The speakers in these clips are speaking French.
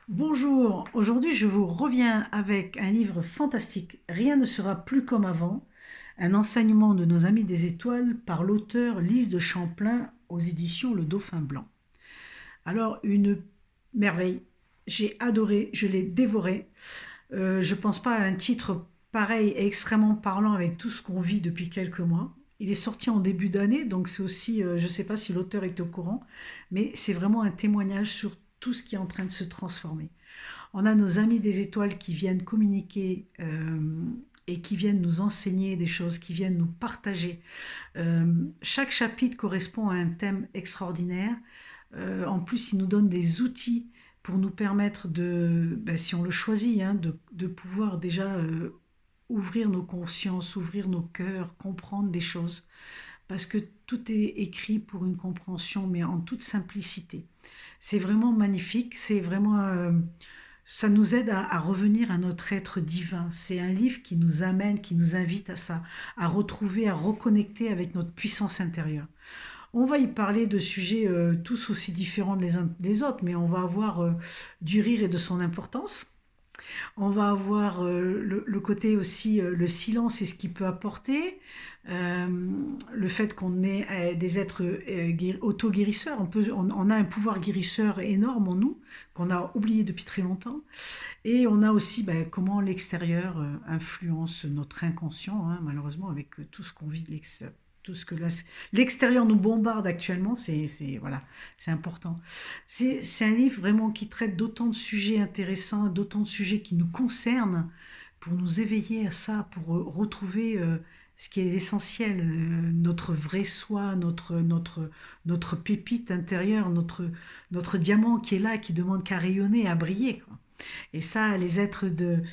Bonjour, aujourd'hui je vous reviens avec un livre fantastique, Rien ne sera plus comme avant, un enseignement de nos amis des étoiles par l'auteur Lise de Champlain aux éditions Le Dauphin Blanc. Alors une merveille, j'ai adoré, je l'ai dévoré. Je pense pas à un titre pareil et extrêmement parlant avec tout ce qu'on vit depuis quelques mois. Il est sorti en début d'année, donc c'est aussi, je ne sais pas si l'auteur est au courant, mais c'est vraiment un témoignage sur tout ce qui est en train de se transformer. On a nos amis des étoiles qui viennent communiquer et qui viennent nous enseigner des choses, qui viennent nous partager. Chaque chapitre correspond à un thème extraordinaire. En plus, ils nous donnent des outils pour nous permettre de, ben, si on le choisit, hein, de pouvoir déjà ouvrir nos consciences, ouvrir nos cœurs, comprendre des choses. Parce que tout est écrit pour une compréhension, mais en toute simplicité. C'est vraiment magnifique, c'est vraiment ça nous aide à revenir à notre être divin. C'est un livre qui nous amène, qui nous invite à ça, à retrouver, à reconnecter avec notre puissance intérieure. On va y parler de sujets tous aussi différents les uns des autres, mais on va avoir du rire et de son importance. On va avoir le côté aussi, le silence et ce qu'il peut apporter, euh, le fait qu'on est des êtres auto-guérisseurs, on a un pouvoir guérisseur énorme en nous, qu'on a oublié depuis très longtemps, et on a aussi ben, comment l'extérieur influence notre inconscient, hein, malheureusement avec tout ce qu'on vit de l'extérieur. Tout ce que l'extérieur nous bombarde actuellement, voilà, c'est important. C'est un livre vraiment qui traite d'autant de sujets intéressants, d'autant de sujets qui nous concernent, pour nous éveiller à ça, pour retrouver ce qui est l'essentiel, notre vrai soi, notre pépite intérieure, notre diamant qui est là, qui demande qu'à rayonner, à briller, quoi. Et ça, les êtres de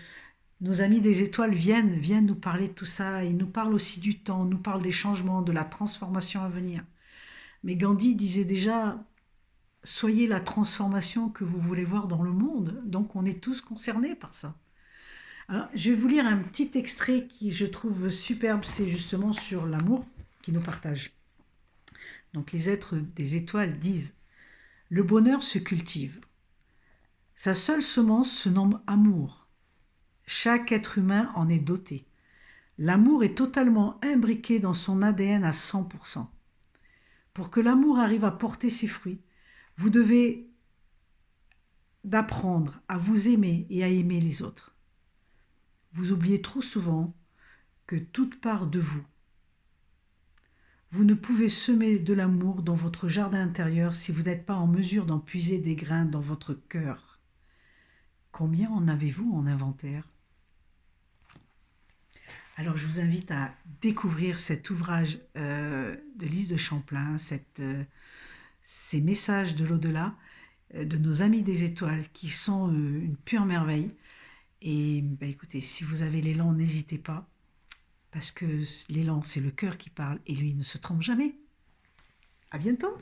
nos amis des étoiles viennent nous parler de tout ça. Ils nous parlent aussi du temps, nous parlent des changements, de la transformation à venir. Mais Gandhi disait déjà, soyez la transformation que vous voulez voir dans le monde. Donc on est tous concernés par ça. Alors, je vais vous lire un petit extrait qui je trouve superbe, c'est justement sur l'amour qui nous partage. Donc les êtres des étoiles disent, le bonheur se cultive. Sa seule semence se nomme amour. Chaque être humain en est doté. L'amour est totalement imbriqué dans son ADN à 100%. Pour que l'amour arrive à porter ses fruits, vous devez d'apprendre à vous aimer et à aimer les autres. Vous oubliez trop souvent que toute part de vous. Vous ne pouvez semer de l'amour dans votre jardin intérieur si vous n'êtes pas en mesure d'en puiser des grains dans votre cœur. Combien en avez-vous en inventaire ? Alors je vous invite à découvrir cet ouvrage de Lise de Champlain, ces messages de l'au-delà, de nos amis des étoiles qui sont une pure merveille. Et bah, écoutez, si vous avez l'élan, n'hésitez pas, parce que l'élan, c'est le cœur qui parle et lui ne se trompe jamais. À bientôt!